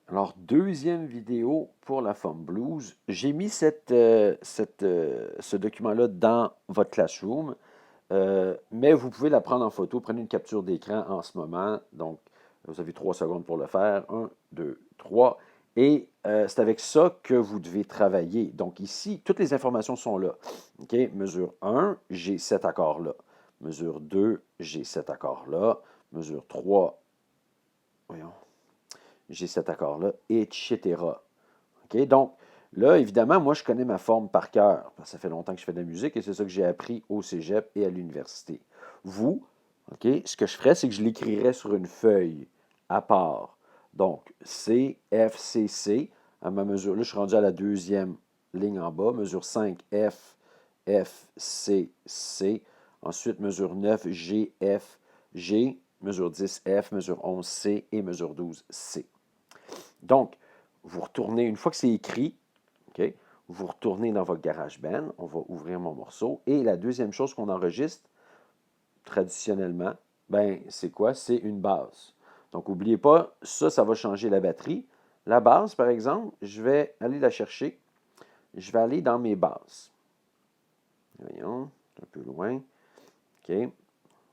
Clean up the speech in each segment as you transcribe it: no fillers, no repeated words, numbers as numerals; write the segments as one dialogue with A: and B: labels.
A: Alors, deuxième vidéo pour la forme blues. J'ai mis ce document-là dans votre Classroom, mais vous pouvez la prendre en photo. Prenez une capture d'écran en ce moment. Donc, vous avez 3 secondes pour le faire. 1, 2, 3. Et c'est avec ça que vous devez travailler. Donc, ici, toutes les informations sont là. OK? Mesure 1, j'ai cet accord-là. Mesure 2, j'ai cet accord-là. Mesure 3, voyons, j'ai cet accord-là, etc. OK? Donc, là, évidemment, moi, je connais ma forme par cœur. Parce que ça fait longtemps que je fais de la musique et c'est ça que j'ai appris au cégep et à l'université. Vous, OK, ce que je ferais, c'est que je l'écrirais sur une feuille à part. Donc, C, F, C, C, à ma mesure. Là, je suis rendu à la deuxième ligne en bas. Mesure 5, F, F, C, C. Ensuite, mesure 9, G, F, G. Mesure 10, F. Mesure 11, C. Et mesure 12, C. Donc, vous retournez, une fois que c'est écrit, OK, vous retournez dans votre GarageBand, on va ouvrir mon morceau, et la deuxième chose qu'on enregistre, traditionnellement, ben, c'est quoi? C'est une basse. Donc, n'oubliez pas, ça va changer la batterie. La basse, par exemple, je vais aller la chercher. Je vais aller dans mes basses. Voyons, un peu loin. OK.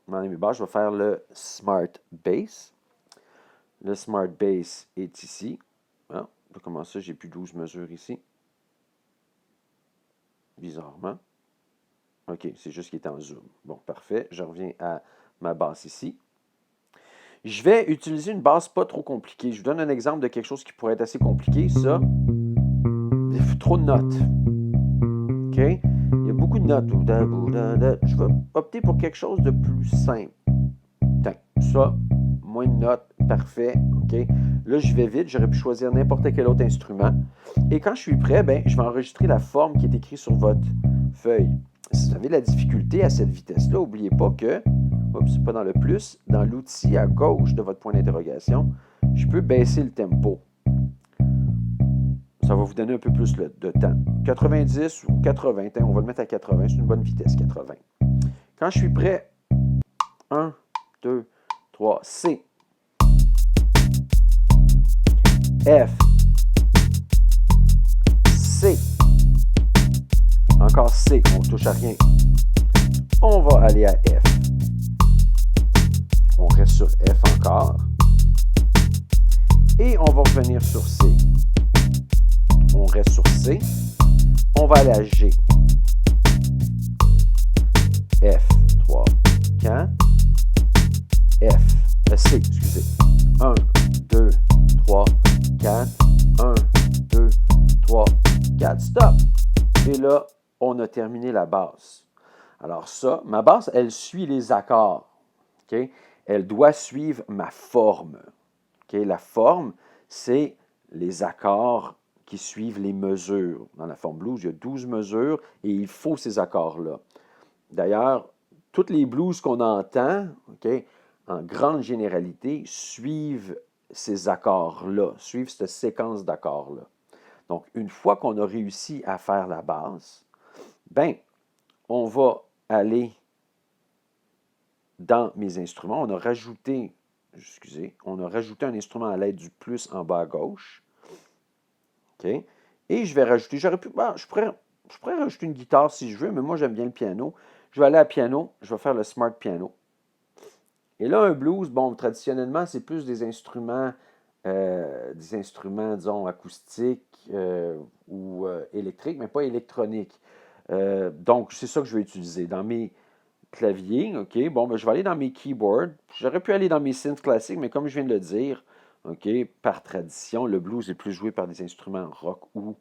A: Dans mes basses, je vais faire le Smart Bass. Le Smart Bass est ici. Ah, comment ça, j'ai plus 12 mesures ici? Bizarrement. OK, c'est juste qu'il est en zoom. Bon, parfait. Je reviens à ma basse ici. Je vais utiliser une basse pas trop compliquée. Je vous donne un exemple de quelque chose qui pourrait être assez compliqué. Ça, trop de notes. OK? Il y a beaucoup de notes. Je vais opter pour quelque chose de plus simple. Ça, moins de notes, parfait. OK? Là, je vais vite. J'aurais pu choisir n'importe quel autre instrument. Et quand je suis prêt, ben, je vais enregistrer la forme qui est écrite sur votre feuille. Si vous avez de la difficulté à cette vitesse-là, n'oubliez pas que, oups, pas dans le plus, dans l'outil à gauche de votre point d'interrogation, je peux baisser le tempo. Ça va vous donner un peu plus de temps. 90 ou 80, on va le mettre à 80, c'est une bonne vitesse, 80. Quand je suis prêt, 1, 2, 3, C, F, C, encore C, on ne touche à rien. On va aller à F. On reste sur F encore. Et on va revenir sur C. On reste sur C. On va aller à G. F, 3, 4. F, C, excusez. 1, 2, 3, 4. 1, 2, 3, 4. Stop! Et là, on a terminé la basse. Alors ça, ma basse, elle suit les accords. Okay? Elle doit suivre ma forme. Okay? La forme, c'est les accords qui suivent les mesures. Dans la forme blues, il y a 12 mesures et il faut ces accords-là. D'ailleurs, toutes les blues qu'on entend, okay, en grande généralité, suivent ces accords-là, suivent cette séquence d'accords-là. Donc, une fois qu'on a réussi à faire la basse, ben, on va aller dans mes instruments. On a rajouté un instrument à l'aide du plus en bas à gauche. OK? Et je vais rajouter, je pourrais rajouter une guitare si je veux, mais moi j'aime bien le piano. Je vais aller à piano, je vais faire le Smart Piano. Et là, un blues, bon, traditionnellement, c'est plus des instruments, disons, acoustiques ou électriques, mais pas électroniques. Donc, c'est ça que je vais utiliser. Dans mes claviers, OK, bon, ben, je vais aller dans mes keyboards. J'aurais pu aller dans mes synths classiques, mais comme je viens de le dire, OK, par tradition, le blues est plus joué par des instruments rock ou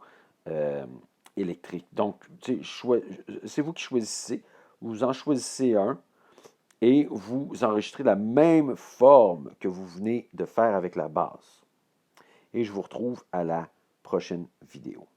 A: euh, électriques. Donc, c'est vous qui choisissez. Vous en choisissez un et vous enregistrez la même forme que vous venez de faire avec la basse. Et je vous retrouve à la prochaine vidéo.